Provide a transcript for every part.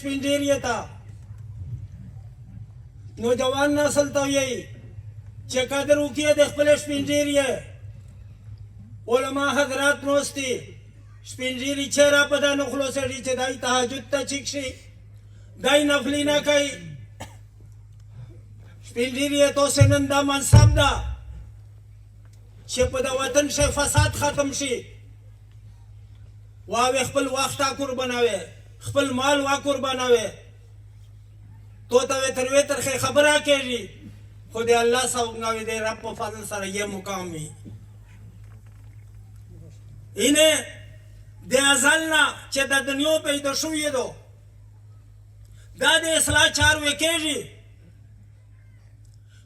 سپینډیری ته نوجوان نسل ته یې چې قدر وکړي د خپل سپینډیری علما حضرات نوستي سپینډیری چې را په دا نه خلاصېږي چې دای تهجد ته چیک شي دای نفلي نه کوي سپینډیری تو سنن دا منصب ده چې په د وطن شي فساد ختم شي واوی خپل وخت قربانوي خپل مال وا قربانوي تو ته تر خبره کوي خو دې الله سوګناوي دې رب په فضل سره یې مقام وي اینه د ازلنا چې د دنیا پیدا شوې دو دا د اصلاح چار وکېږي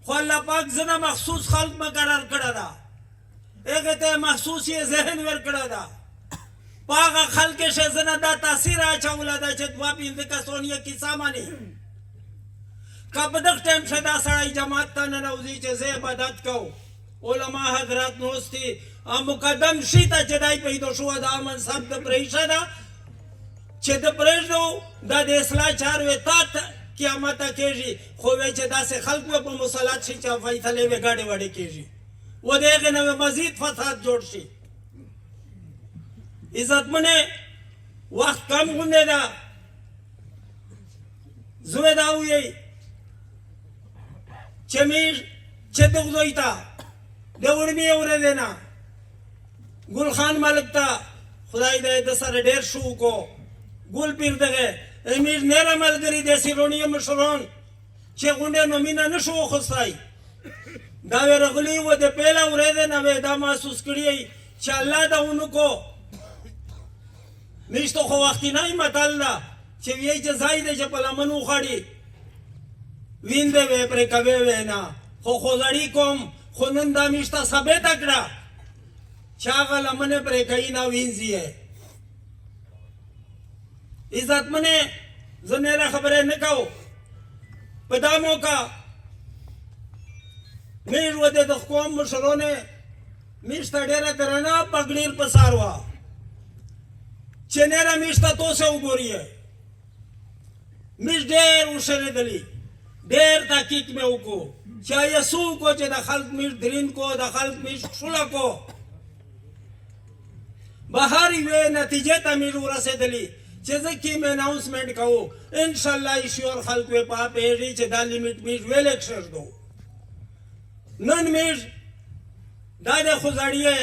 خو الله پاک زنه مخصوص خلق مقرر کړه دا هغه ته مخصوص یې ذهن ور کړه دا پاغه خلق شه زنه دا تاثیر اچوله دا چې دوا پیند کسونیه کیسه مانی کب دغ ټیم شدا سړی جماعت ته ننوځي چې زه عبادت کو علما حضرات نوستي مقدم شي ته چې دای پیدا شو دا منصب د پریشه ده چې د پرېږدو دا د اصلاح چار وې تا قیامت کېږي خو وی چې داسې خلق په مصلات شي چې فیصلې وې ګاډې وړې کېږي و د هغې نه مزید فساد جوړ شي عزتمنې وخت کم غوندې ده زه دا ووایي چې موږ چې دغه ځای ته د وړمې ورځې نه ګل خان ملک ته خدای دې د سره ډېر شوق و ګل پیر دغه امیر نېره ملګري د سیروني مشران چې غونډې نو مینه نه شو اخیستی دا وې راغلي و د پیله ورځې نه وې دا محسوس کړي چې الله دا ونکو میش تو خو وختینی متل ده چې وایي چې ځای دی چې په لمن وخوړي وینده وې پرې کوې وې نه خو خوځړي کوم خو نن دا میش ته ثابته کړه چې هغه لمنې پرې کوي نه وینځي یې عزتمنې زه نېره خبرې نه کوو په دا موقع میږ و د قوم مشرونه میش ته ډېره درنه پګړیر په سار وه چې نېره میش ته توسې وګوري میش ډېر وشرېدلي ډېر تحقیق مې وکړو چې آیا څه وکړو چې د خلق میش درین کو د خلق میش ښوله کو بهر یوې نتیجې ته میږ ورسېدلي چې زه کیم اناؤنسمنٹ کوو انشاءالله ایشور خلق وې په پېږي چې دا لیمیټ میږ ویلې کښېږدو نن میږ دا د خوځړیې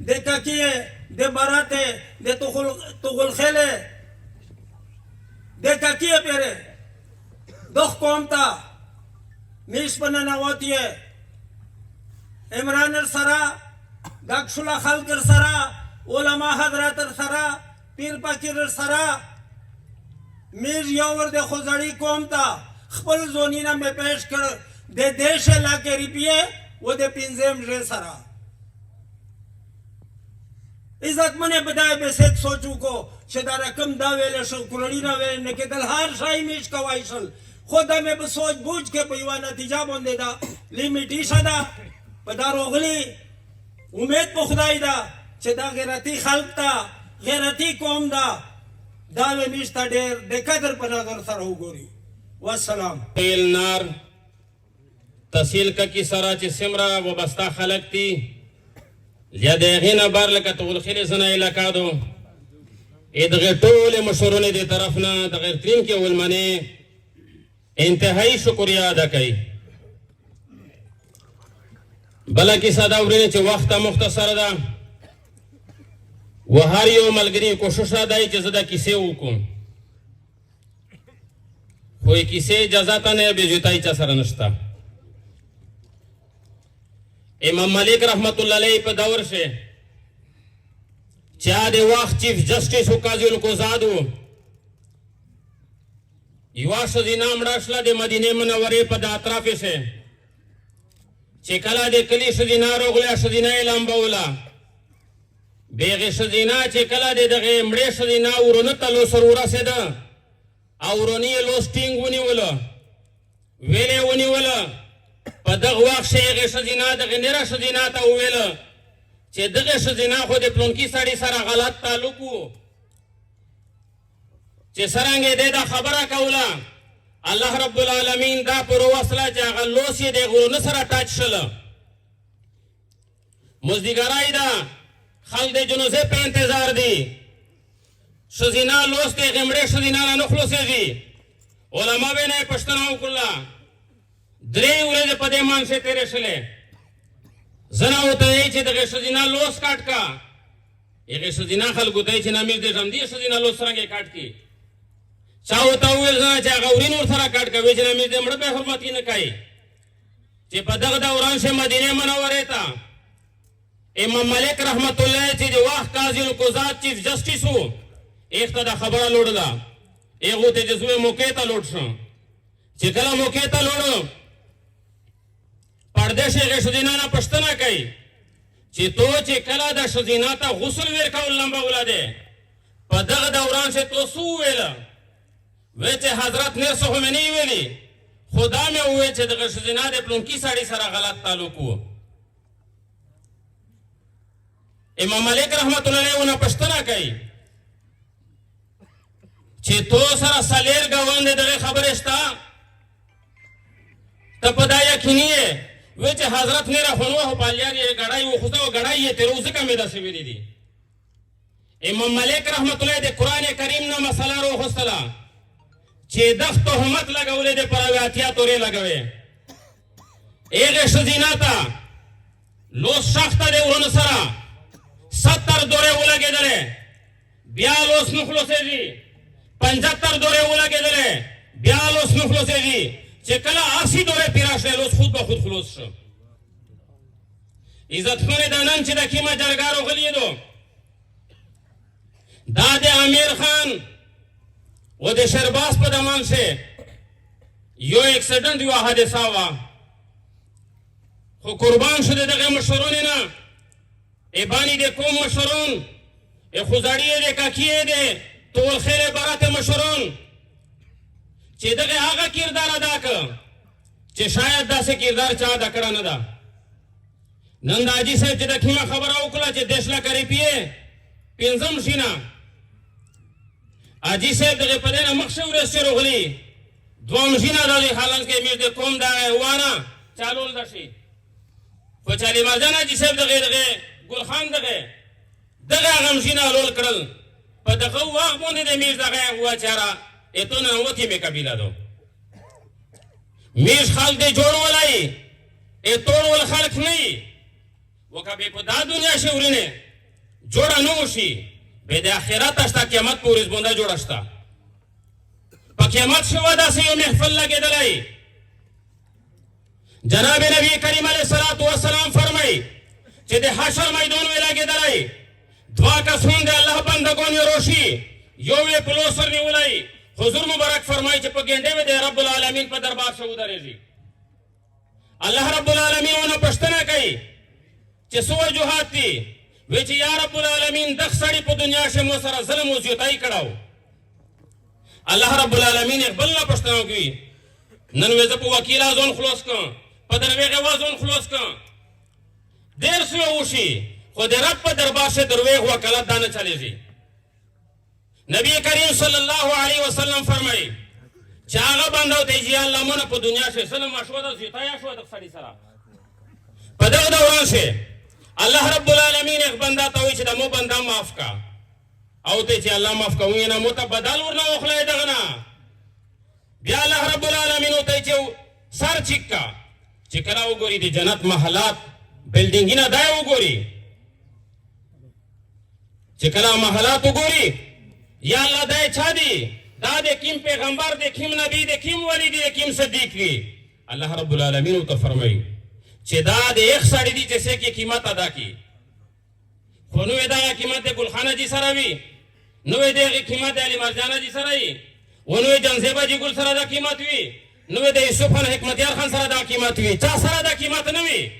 د ککیې د براتې د تغلخېلې د ککیې پېرې دغ قوم ته میش په ننوتې عمران سره دغ شوله خلق سره علما حضرات سره پیر فقیر سره میږ یو ور د خوځړي قوم ته خپل زونینه مې پیش کړ د دیش علاقې روپیې و د پنځم ژې سره عزتمنې بدای به سید سوچو کو چې دا رقم دا ویلې شو کورړي نه ویل نه کېدل هر شی میش کوای شل خو دا مې په سوچ بوج کې په یوه نتیجه باندې دا لیمیټ ایښه ده په دا راغلي امید په خدای ده چې دا غیرتي خلق ته غیرتي قوم ده دا به میش ته ډېر د قدر په نظر سره وګوري والسلام نار تحصیل ککی سره چې سمره وابسته خلق دي یا د هغې نه بار لکه تغلخېلې زنه علاقه دو دغې ټولې مشرونې دې طرف نه د غیرترین کې ولمنې انتهایی شکریه ادا کوي بله کیسه دا اورینې چې وخته مختصره ده و هر یو ملګري کوشش را دی چې زه دا کیسې وکړم خو یې کیسې اجازته نه بېجوتایي چا سره نشته امام ملک رحمت الله علیه په دور شه چا د وخت چیف جسټس او قاضي القضات و یوه ښځینه مړه شوله د مدینې منورې په د اطرافې شه چې کله د کلي ښځینه راغله ښځینه یې لامبوله بې هغې ښځینه چې کله د دغې مړې ښځینه ورونه ته لوسر ورسېده او ورونې یې لوس ټینګ ونیوله ویلې ونیوله په دغه وخت چې هغې ښځینه دغې نېره ښځینه ته وویله چې دغې ښځینه خو د پلونکي سړي سره غلط تعلق و چې سرنګې دې دا خبره کوله الله رب العالمین دا پر وصله چې هغه لوس یې د غرونو سره ټاچ شله مزدګرای دا خلک د جنازې په انتظار دي ښځینه لوس دی غمړې ښځینه نه خلاصېږي علما به نه پښتنه وکړله 3 ورځې په دې مانسې تېرې شلې زنه ورته وایي چې دغه ښځینه لوس کاټ کا هغې ښځینه خلکو ته یې چې نامیر دې همدې ښځینه لوس څرنګه یې کاټ کړي چا ورته وویل زنه چې هغه ورین ورسره کاټ کوي چې نامیر دې مړه به حرمت یې نه کوي چې په دغه دوران شي مدینې منورې ته امام ملک رحمت الله چې د وخت قاضي القضات چیف جسټیس و ایک ته دا خبره لوړله هغو ته چې زوی موقع ته لوټ شو چې کله موقع ته لوړو پردیش هغې ښځینه نه پوښتنه کوي چې تو چې کله د ښځینه ته غسل ورکول لمبوله دی په دغه دوران چې تو څه وویله وی چې حضرت نرس خمیني ویلي خو دا مې وویل چې دغه ښځینه د پلونکي سړي سره غلط تعلق و امام ملک رحمت الله علیه ونه پوښتنه کوي چې تو سره سلیر ګاونډ دغه خبره شته ته په دا یقیني یې وی چې حضرت میرا خونوه پالیار یې ګړای وخوسته او ګړای یې تیرو ځکه مې داسې ویلي دي امام ملک رحمت الله د قرآن کریم نه مسله راوخوستله چې دغ تهمت لګولې دی پر اتیا تورې لګوې هغې ښځینه ته لوس شخته دی ورونو سره 70 دورې ولګېدلې بیا لوس نه خلاصېږي 75 دورې ولګېدلې بیا لوس نه خلاصېږي چې کله 80 دورې پیرا شوې لوس خود به خود خلاص شو عزتمنې دا نن چې د کیمه جرګه راغلي دو دا د امیر خان و د شرباس په دمان سے یو اکسیډنټ یو حادثه وه خو قربان شو د دغه مشرونې نه ای بانی د کوم مشرون ای خوزاړي یې د کاکي یې د ټول خیر برات مشرون چې دغه هغه کردار ادا کړ چې شاید داسې کردار چا ادا کړی نه ده نن د حاجي صاحب چې د کیمه خبره وکړه چې 10 لک روپیې پنځم شي نه حاجي صاحب دغه په دې نه مخ شه ورځ چې راغلي دوم شي نه دغه حالانکې میر د کوم دغه وانه چالول ده شي خو چې علي مرجان حاجي صاحب دغه ګل خان دغه هغه مشینه لول کړل په دغه وخت باندې د میر دغه واچاره اتونه وتی مې قبیله دو میش خلق دې جوړولای اتون ول خلق نه وکبه په دا دنیا شورینه جوړه نو شي به د آخرت اشتا قیامت پورې ځبوندا جوړه شتا په قیامت شو داسې یو محفل لګیدلای جناب نبی کریم علیه الصلاۃ والسلام فرمای چې د حشر میدان ویلا کېدلای دعا کسون د الله بندگان روشي یو یې پلوسر نیولای حضور مبارک فرمای چې په ګنډې و د رب العالمین په دربار شو درېږي الله رب العالمین ونه پښتنه کوي چې سو وجوهات دي وی چې یا رب العالمین دغ سړی په دنیا کې مو سره ظلم او زیاتای کړاو الله رب العالمین بل نه پښتنه کوي نن وې په وکیل ازون خلاص کړ په درویغه وازون خلاص کړ ډېر څه وشي خو د رب په دربار سے درویغ وکالت دانه چلےږي نبی کریم صلی الله علیه وسلم فرمایي چې هغه بنده ته چې الله مونږ په دنیا کې سلام مشوره زیاتای شو د سړي سره په دغه دوران کې الله رب العالمین یک بنده ته وایي چې د مو بنده معاف کا او ته چې الله معاف کوي نه مو ته بدل ورنه وخلای دغه نه بیا الله رب العالمین ته چې سر چیکا چې کله وګوري د جنت محلات بلډینګونه دای وګوري چې کله محلات وګوري یا الله دای چا دی دا د کیم پیغمبر د کیم نبی د کیم ولی د کیم صدیق دی الله رب العالمین ته فرمایي چې دا د یک سړی دی چې څه کې قیمت ادا کی خو نو دا قیمت د ګلخانه جی سره وي نو د قیمت د علی مرجانه جی سره وي ونو جنزیبا جی ګل سره دا قیمت وي نو د یوسف خان حکمتیار خان سره دا قیمت وي چا سره دا قیمت نه وي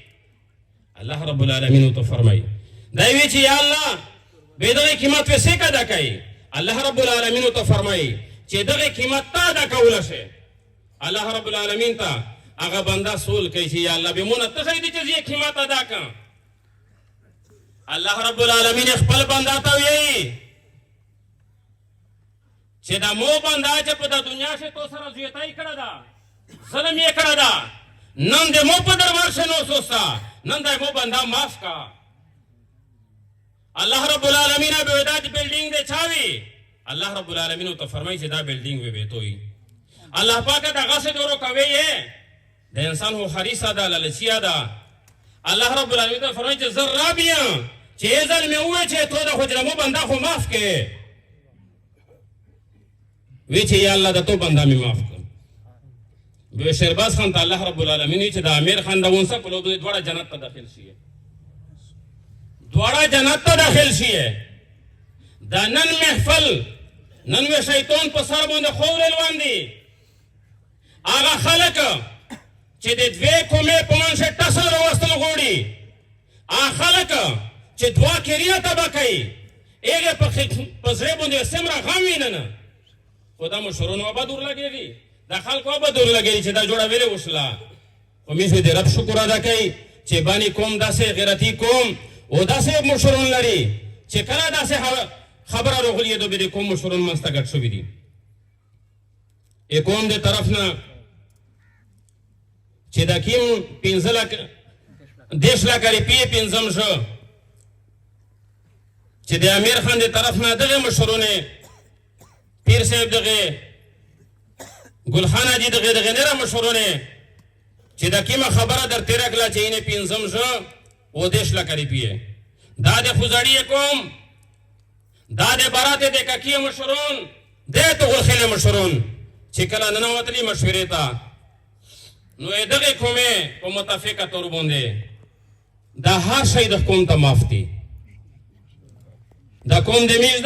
الله رب العالمین ته فرمایي دا وی چې یا الله به دا قیمت په څه ادا کوي الله رب العالمین ته فرمایي چې دغه قیمت تا ادا کول شي الله رب العالمین ته هغه بنده سول کوي چې یا الله به مونږ ته څه دي چې قیمت ادا کړه الله رب العالمین خپل بنده ته وایي چې دا مو بندا چې په د دنیا کې تو سره زیاتای کړه دا ظلم یې کړه دا نن دې مو په دربار شنو سوستا نن دې مو بندا معاف کا الله رب العالمین به وداد بلډینګ دې چاوي الله رب العالمین ته فرمایي چې دا بلډینګ وي به توي الله پاک دا غاسه دورو کوي د انسان هو حریصه ده لالچیا ده الله رب العالمین ته فرمایي چې زرابیا چې ځل مې وې چې تو د خو مو بندا خو معاف کې وی چې یا الله د تو بندا مې معاف کړ به شهرباز خان ته الله رب العالمین چې د امیر خان د ونسه په لوبه دوړه جنت ته داخل شي دوړه جنت ته داخل شي دا نن محفل نن و شیطان په سر باندې خور روان دي هغه خلک چې د دوی کومه په منځ ټسل وروستل غوړي هغه خلک چې دوا کړیا تبا کوي هغه په ځای باندې سمره غوي نه خدا مو شرونو آباد ور لګېږي دا خلکو آباد ور لګېږي چې دا جوړه ویلې وشله خو موږ دې رب شکر ادا کوي چې بانی قوم داسې غیرتي قوم او داسې مشرون لري چې کله داسې خبره راغلې ده به قوم مشرون مسته ګټ شوې دي قوم دې طرف نه چې دا کیم 15 لک 10 لک روپیې پنځم شو چې د امیر خان دې طرف نه دغه مشرونه پیر صاحب دغه ګلخان اجي دغه نه مشورونه چې د کیمه خبره در تیر کړه چې یې پینځم شو او دیش لا کوي پیه دا د خوځړی کوم دا د براته د ککی مشورون د تو غلخله مشورون چې کله نه وتلی مشورې تا نو دغه کومه په متفقه تور باندې دا هر شی د کوم ته مافتی دا کوم د میز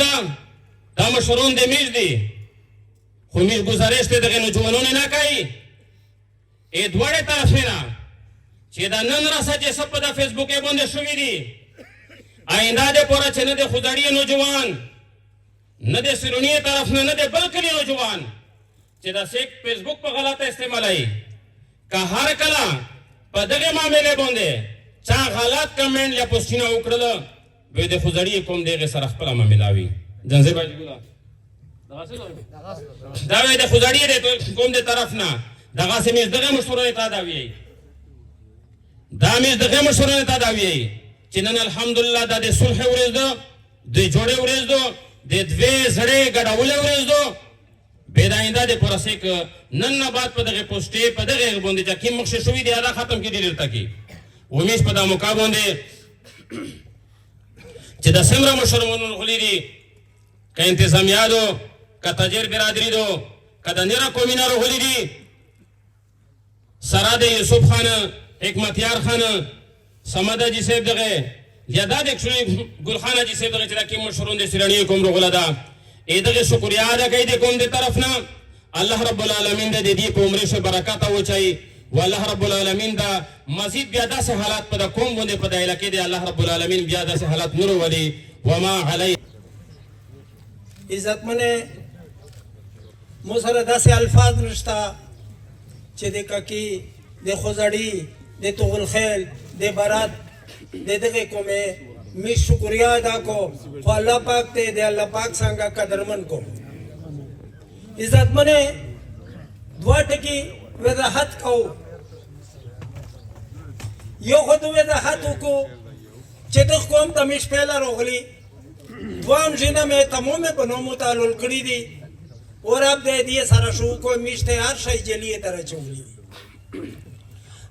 دا مشورون د میز دي خو میز گزارش ته دغه نوجوانونه نه کوي ا دوړه طرف نه چې دا نن راسه چې سب په فیسبوک باندې شوې دي آینده د پوره چې نه د خدای نوجوان نه د سرونی طرف نه د بلکې نوجوان چې دا فیسبوک په غلطه استعمالای که هر کله په دغه معاملې باندې چا غلط کمنټ یا پوسټینه وکړل به د خدای کوم دغه سره خپل معاملې جنزه باجی ګلا دا وې د خدای دې کوم دې طرف نه دغه سیمه دغه مشورې تا دا وی دا مې دغه مشورې تا دا وی چې نن الحمدلله د صلح ورځ ده د جوړې ورځ ده د دوی زړې ګډولې ورځ ده به دا آینده د پرسیک نن نه بعد په دغه پوسټې په دغه باندې چې کوم مخ شوې دی دا ختم کړي لرته کی ومیش په دا مقابله چې د سمره مشرونو غلي دي که انتظامیه دو که تاجر برادری دو که د نره قومینه رو غلی دی سراد یوسف خان حکمتیار خان سمده جی صاحب دغه یا دا دکشوی گل خان جی صاحب دغه چې دا کې مشرون د سیرانی کوم رو غلا ده ای دغه شکریا ادا کوي د کوم د طرف نه الله رب العالمین د دې په عمر شه برکات او چي والله رب العالمین دا مزید بیا داسې حالات په کوم باندې په دایله کې دی الله رب العالمین بیا داسې حالات نور ولي وما علی عزت منه مو سره داسې الفاظ نشتا چې د ککی د خوځړی د توغل خیل د برات د دغه کومه می شکریا ادا کو خو الله پاک ته د الله پاک څنګه قدرمن کو عزت منه دوا ټکی وضاحت کو یو خو د وضاحت کو چې د قوم ته مش پیلا روغلی دوام جنہ میں تمام بنو متعلل کری دی اور اب دے دیے سارا شو کو میشتے ہر شای جلیے طرح چولی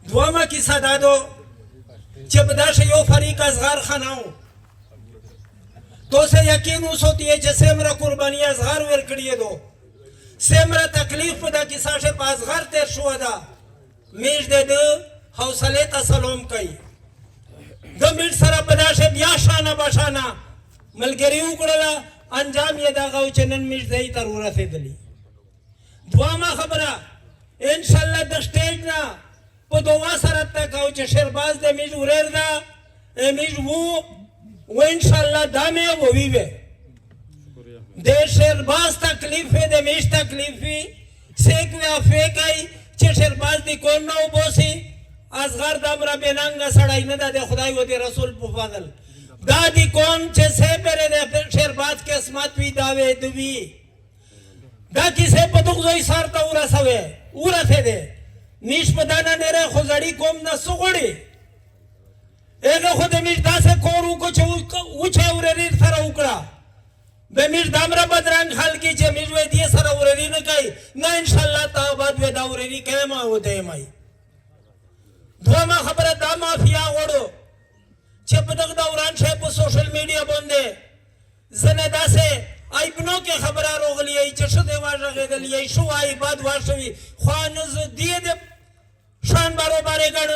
دواما کی صدا دو جب دا شیو فریق ازغار خناو تو سے یقین اس ہوتی ہے جیسے مرا قربانی ازغار ور کریے دو سمرا تکلیف پدا کی ساشے پازغار تیر شو دا میش دے دو حوصلے تا سلام کئی دو میش سارا پدا شے بیا شانا باشانا ملګری وکړه انجام یې دا غو چنن میش دی تر ورسېدلی دوامه خبره ان شاء الله د سټیج نه په دوا سره تکاو چې شهرباز د میش ورېر دا میش وو ان شاء الله دا مې ووي وې د شهرباز تکلیف د میش تکلیفي سیک وا فیکای چې شهرباز دی کون نو بوسي اصغر د امر بننګ سړای نه د خدای و د رسول په فضل دادی کون چه سے پرے دے شہرباز کے اسمات بھی دعوے دوی دا کیسه پدوک زوی سارتا اورا سوے اورا تھے دے نیش پدانا نیرے خوزڑی کوم نہ سغڑی ایک خود میش دا سے کورو کو اوچھا اورری سر اکڑا بے میش دامرا بدران خال کی چھے میش وے دیئے سر اورری نکای نا انشاءاللہ تا بعد وے دا اورری کہما ہو دے مائی دھوما خبر دا مافیا وڑو چھے پدک دوران چھے پو سوشل میڈیا بوندے زنه داسه ایبنو کې خبره روغلی ای چې شده واژغېدلی ای شو ای باد واښوي خوانز دی د شان برابر غن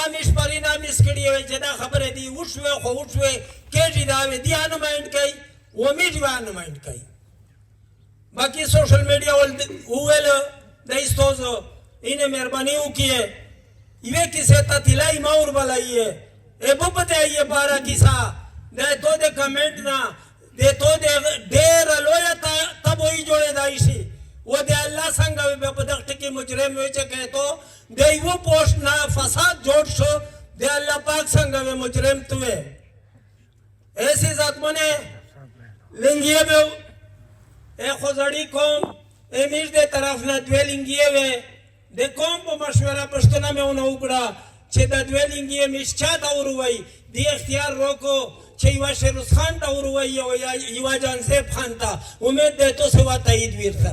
امیش پرین امیش کړي وي چې دا خبره دی وښوي خو وښوي کېږي دا وی دی انو مایند کوي و میږي وانه مایند کوي باقی سوشل میډیا ول ویل د ایستوزو اینه مهرباني وکړي یوه کیسه ته تلای مور بلایي ای په پته یې بارا کیسه د تو د کمنٹ نا دے تو دے دیر لویا تب وہی جوڑے دائشی وہ دے اللہ سنگا بے بدخت کی مجرم ویچے کہے تو دے وہ پوشت نا فساد جوڑ شو دے اللہ پاک سنگا بے مجرم توے ایسی ذات منے لنگیے بے اے خوزڑی قوم اے میر دے طرف نا دوے لنگیے بے دے قوم پا مشورہ پشتنا میں انہا اکڑا چھے دا دوے لنگیے مشچا داورو وی دی اختیار روکو چھے یوا شیروز خان تا اروئی یوا جان سیب خان تا امید دے تو سوا تایید ویر سا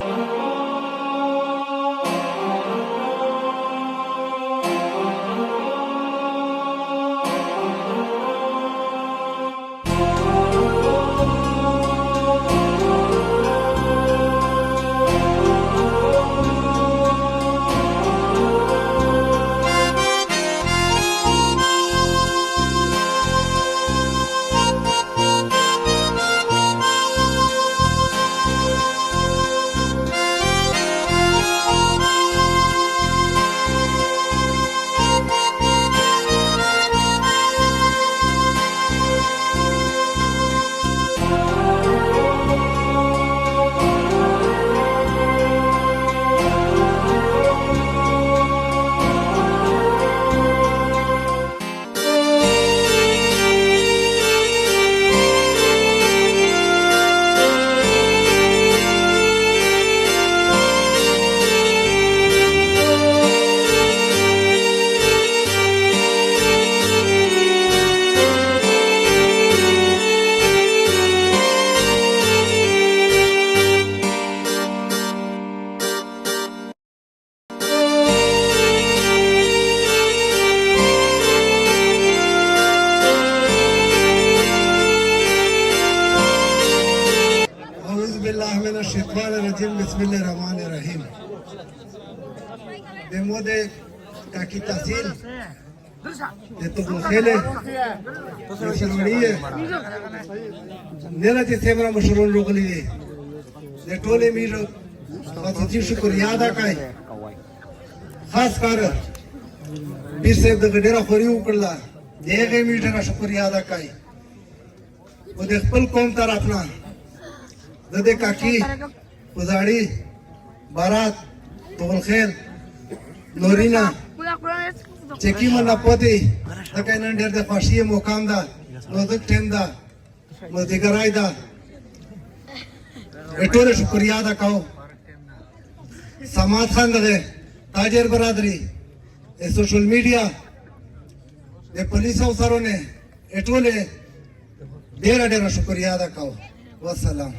بسم الله الرحمن الرحیم de mode kaki tahsil de to khele de shirwaniye nela چې سیمرا مشرون روغلی دي د ټوله میرو خاصی شکریا ادا کوي خاص کار بیر صاحب د ډیره خوري وکړه دغه میټه شکریا ادا کوي او د خپل قوم طرف نه د دې کاکی وزاړي بارات طول خیر نورینا چکی منا پوتی دکای نن ډېر د خوشي مقام ده نو د ټیم ده نو د ګرای ده ټول شکریا ادا کوو سماعت خان ده تاجر برادری سوشل میډیا د پولیس افسرونه ټول ډېر شکریا ادا کوو والسلام